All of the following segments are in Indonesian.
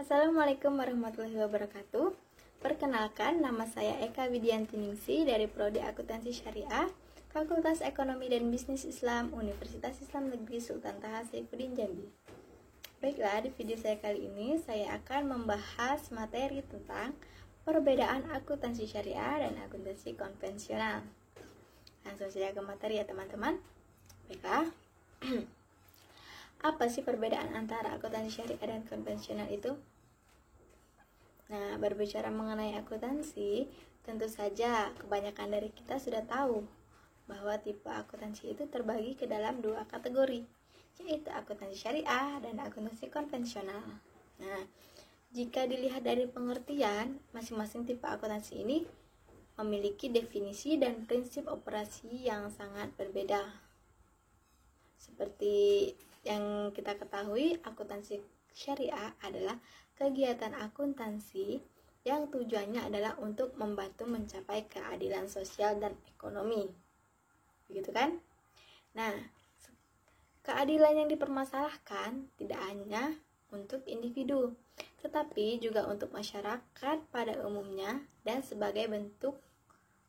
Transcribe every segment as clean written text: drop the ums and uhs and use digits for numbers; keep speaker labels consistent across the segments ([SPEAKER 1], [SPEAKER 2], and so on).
[SPEAKER 1] Assalamualaikum warahmatullahi wabarakatuh. Perkenalkan, nama saya Eka Widianti Ningsi dari Prodi Akuntansi Syariah, Fakultas Ekonomi dan Bisnis Islam, Universitas Islam Negeri Sultan Taha Saifuddin Jambi. Baiklah, di video saya kali ini saya akan membahas materi tentang perbedaan akuntansi syariah dan akuntansi konvensional. Langsung saja ke materi ya teman-teman. Baiklah. Apa sih perbedaan antara akuntansi syariah dan konvensional itu? Nah, berbicara mengenai akuntansi, tentu saja kebanyakan dari kita sudah tahu bahwa tipe akuntansi itu terbagi ke dalam dua kategori, yaitu akuntansi syariah dan akuntansi konvensional. Nah, jika dilihat dari pengertian, masing-masing tipe akuntansi ini memiliki definisi dan prinsip operasi yang sangat berbeda. Seperti yang kita ketahui, akuntansi syariah adalah kegiatan akuntansi yang tujuannya adalah untuk membantu mencapai keadilan sosial dan ekonomi. Begitu kan? Nah, keadilan yang dipermasalahkan tidak hanya untuk individu, tetapi juga untuk masyarakat pada umumnya dan sebagai bentuk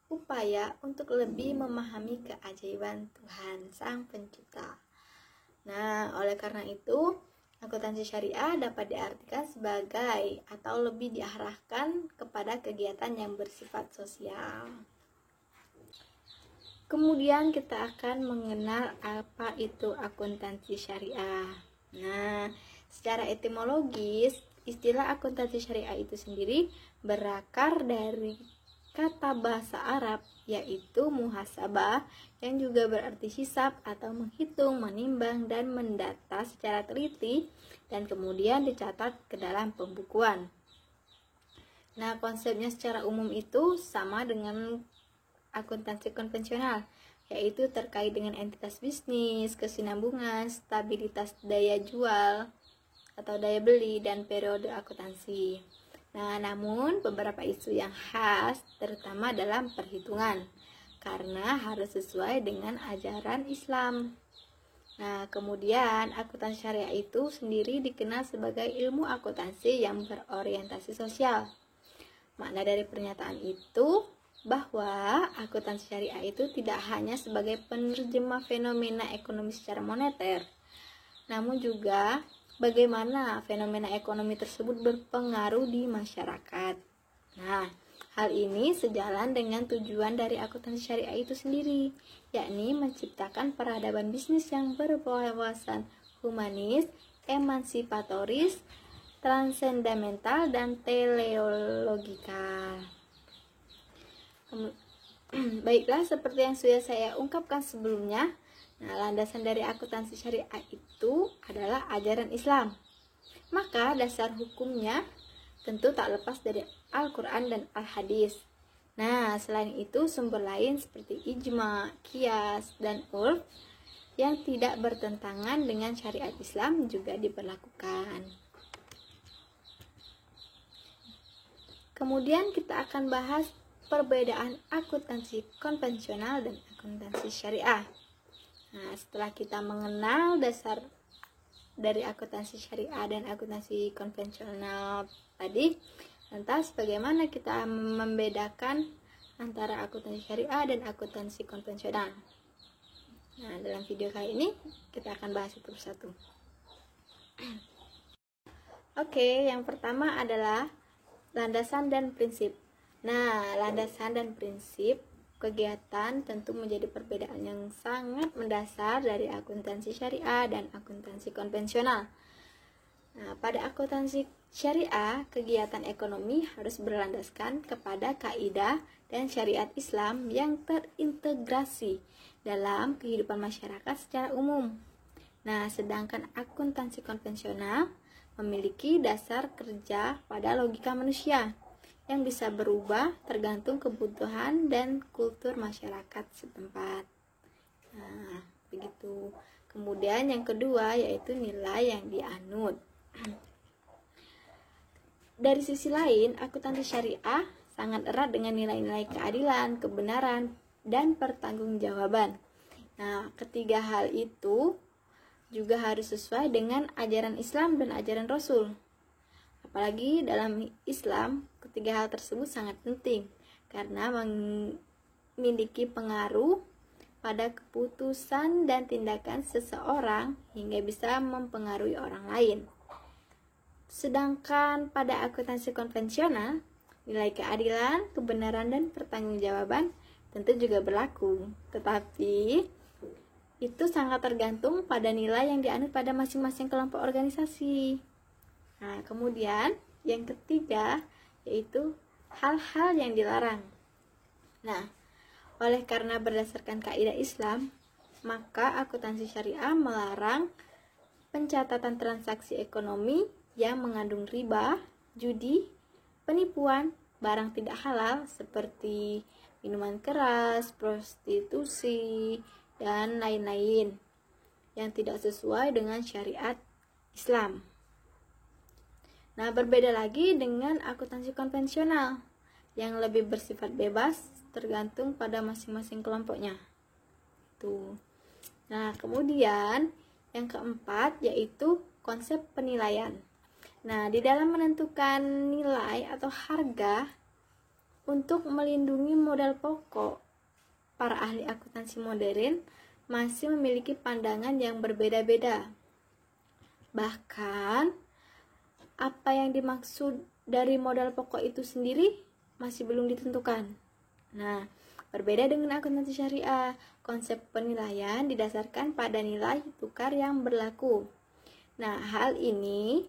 [SPEAKER 1] upaya untuk lebih memahami keajaiban Tuhan Sang Pencipta. Nah, oleh karena itu, akuntansi syariah dapat diartikan sebagai atau lebih diarahkan kepada kegiatan yang bersifat sosial. Kemudian kita akan mengenal apa itu akuntansi syariah. Nah, secara etimologis, istilah akuntansi syariah itu sendiri berakar dari kata bahasa Arab, yaitu muhasabah, yang juga berarti hisab atau menghitung, menimbang, dan mendata secara teliti dan kemudian dicatat ke dalam pembukuan. Nah, konsepnya secara umum itu sama dengan akuntansi konvensional, yaitu terkait dengan entitas bisnis, kesinambungan, stabilitas daya jual atau daya beli, dan periode akuntansi. Nah, namun beberapa isu yang khas terutama dalam perhitungan, karena harus sesuai dengan ajaran Islam. Nah, kemudian akuntansi syariah itu sendiri dikenal sebagai ilmu akuntansi yang berorientasi sosial. Makna dari pernyataan itu bahwa akuntansi syariah itu tidak hanya sebagai penerjemah fenomena ekonomi secara moneter, namun juga bagaimana fenomena ekonomi tersebut berpengaruh di masyarakat. Nah, hal ini sejalan dengan tujuan dari akuntansi syariah itu sendiri, yakni menciptakan peradaban bisnis yang berwawasan humanis, emansipatoris, transendamental, dan teleologikal. Baiklah, seperti yang sudah saya ungkapkan sebelumnya, nah, landasan dari akuntansi syariah itu adalah ajaran Islam. Maka dasar hukumnya tentu tak lepas dari Al-Quran dan Al-Hadis. Nah, selain itu sumber lain seperti ijma, qiyas, dan urf yang tidak bertentangan dengan syariat Islam juga diberlakukan. Kemudian kita akan bahas perbedaan akuntansi konvensional dan akuntansi syariah. Nah, setelah kita mengenal dasar dari akuntansi syariah dan akuntansi konvensional tadi, lantas bagaimana kita membedakan antara akuntansi syariah dan akuntansi konvensional? Nah, dalam video kali ini kita akan bahas itu persatu. Oke, yang pertama adalah landasan dan prinsip. Nah, landasan dan prinsip kegiatan tentu menjadi perbedaan yang sangat mendasar dari akuntansi syariah dan akuntansi konvensional. Nah, pada akuntansi syariah, kegiatan ekonomi harus berlandaskan kepada kaidah dan syariat Islam yang terintegrasi dalam kehidupan masyarakat secara umum. Nah, sedangkan akuntansi konvensional memiliki dasar kerja pada logika manusia yang bisa berubah tergantung kebutuhan dan kultur masyarakat setempat. Nah, begitu. Kemudian yang kedua yaitu nilai yang dianut. Dari sisi lain, akuntansi syariah sangat erat dengan nilai-nilai keadilan, kebenaran, dan pertanggungjawaban. Nah, ketiga hal itu juga harus sesuai dengan ajaran Islam dan ajaran Rasul. Apalagi dalam Islam, ketiga hal tersebut sangat penting karena memiliki pengaruh pada keputusan dan tindakan seseorang hingga bisa mempengaruhi orang lain. Sedangkan pada akuntansi konvensional, nilai keadilan, kebenaran, dan pertanggungjawaban tentu juga berlaku. Tetapi itu sangat tergantung pada nilai yang dianut pada masing-masing kelompok organisasi. Nah, kemudian yang ketiga yaitu hal-hal yang dilarang. Nah, oleh karena berdasarkan kaidah Islam, maka akuntansi syariah melarang pencatatan transaksi ekonomi yang mengandung riba, judi, penipuan, barang tidak halal seperti minuman keras, prostitusi, dan lain-lain yang tidak sesuai dengan syariat Islam. Nah, berbeda lagi dengan akuntansi konvensional yang lebih bersifat bebas tergantung pada masing-masing kelompoknya. Tuh. Nah, kemudian yang keempat yaitu konsep penilaian. Nah, di dalam menentukan nilai atau harga untuk melindungi modal pokok, para ahli akuntansi modern masih memiliki pandangan yang berbeda-beda. Bahkan, apa yang dimaksud dari modal pokok itu sendiri masih belum ditentukan. Nah, berbeda dengan akuntansi syariah, konsep penilaian didasarkan pada nilai tukar yang berlaku. Nah, hal ini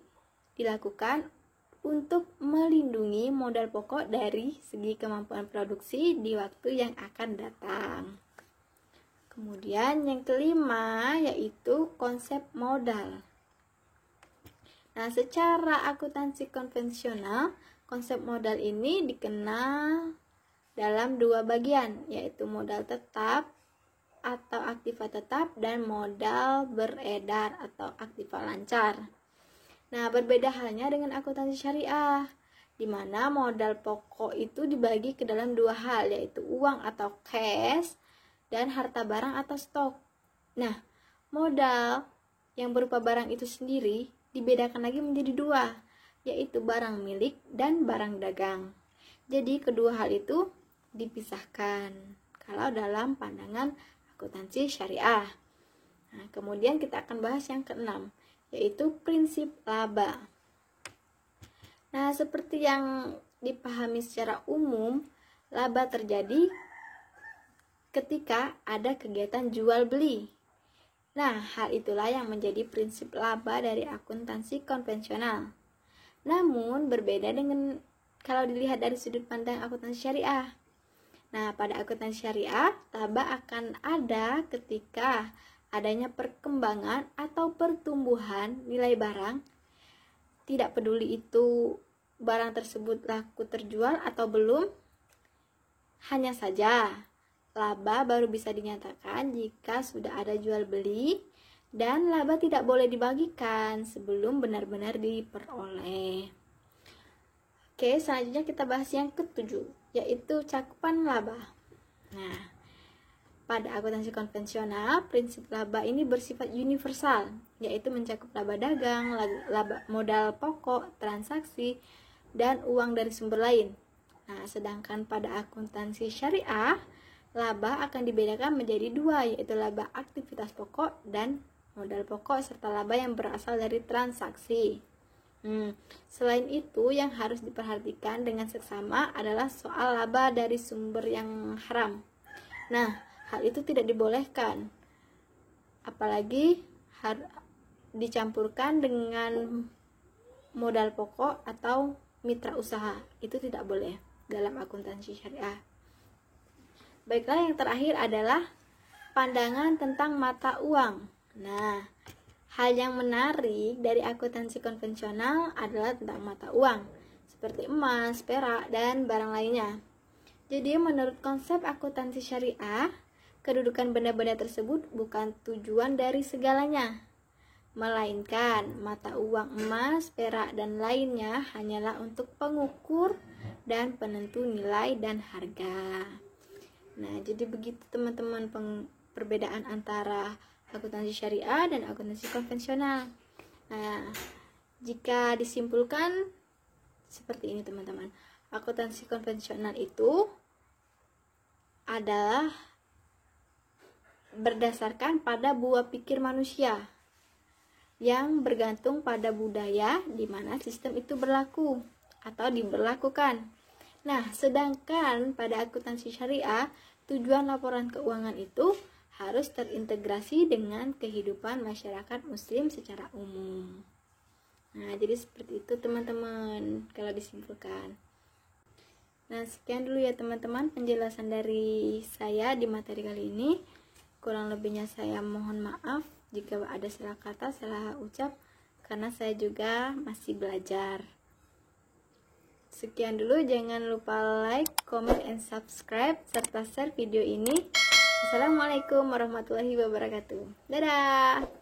[SPEAKER 1] dilakukan untuk melindungi modal pokok dari segi kemampuan produksi di waktu yang akan datang. Kemudian yang kelima yaitu konsep modal. Nah, secara akuntansi konvensional, konsep modal ini dikenal dalam dua bagian, yaitu modal tetap atau aktiva tetap dan modal beredar atau aktiva lancar. Nah, berbeda halnya dengan akuntansi syariah, di mana modal pokok itu dibagi ke dalam dua hal, yaitu uang atau cash dan harta barang atau stok. Nah, modal yang berupa barang itu sendiri dibedakan lagi menjadi dua, yaitu barang milik dan barang dagang. Jadi, kedua hal itu dipisahkan kalau dalam pandangan akuntansi syariah. Nah, kemudian kita akan bahas yang keenam, yaitu prinsip laba. Nah, seperti yang dipahami secara umum, laba terjadi ketika ada kegiatan jual beli. Nah, hal itulah yang menjadi prinsip laba dari akuntansi konvensional. Namun, berbeda dengan kalau dilihat dari sudut pandang akuntansi syariah. Nah, pada akuntansi syariah, laba akan ada ketika adanya perkembangan atau pertumbuhan nilai barang, tidak peduli itu barang tersebut laku terjual atau belum. Hanya saja laba baru bisa dinyatakan jika sudah ada jual beli, dan laba tidak boleh dibagikan sebelum benar-benar diperoleh. Oke, selanjutnya kita bahas yang ketujuh, yaitu cakupan laba. Nah, pada akuntansi konvensional, prinsip laba ini bersifat universal, yaitu mencakup laba dagang, laba modal pokok, transaksi, dan uang dari sumber lain. Nah, sedangkan pada akuntansi syariah, laba akan dibedakan menjadi dua, yaitu laba aktivitas pokok dan modal pokok, serta laba yang berasal dari transaksi. Selain itu, yang harus diperhatikan dengan seksama adalah soal laba dari sumber yang haram. Nah, hal itu tidak dibolehkan, apalagi dicampurkan dengan modal pokok atau mitra usaha. Itu tidak boleh dalam akuntansi syariah. Baiklah, yang terakhir adalah pandangan tentang mata uang. Nah, hal yang menarik dari akuntansi konvensional adalah tentang mata uang, seperti emas, perak, dan barang lainnya. Jadi, menurut konsep akuntansi syariah, kedudukan benda-benda tersebut bukan tujuan dari segalanya, melainkan mata uang emas, perak, dan lainnya hanyalah untuk pengukur dan penentu nilai dan harga. Nah, jadi begitu teman-teman perbedaan antara akuntansi syariah dan akuntansi konvensional. Nah, jika disimpulkan seperti ini teman-teman. Akuntansi konvensional itu adalah berdasarkan pada buah pikir manusia yang bergantung pada budaya di mana sistem itu berlaku atau diberlakukan. Nah, sedangkan pada akuntansi syariah, tujuan laporan keuangan itu harus terintegrasi dengan kehidupan masyarakat muslim secara umum. Nah, jadi seperti itu teman-teman kalau disimpulkan. Nah, sekian dulu ya teman-teman penjelasan dari saya di materi kali ini. Kurang lebihnya saya mohon maaf jika ada salah kata, salah ucap, karena saya juga masih belajar. Sekian dulu, jangan lupa like, comment, and subscribe, serta share video ini. Assalamualaikum warahmatullahi wabarakatuh. Dadah!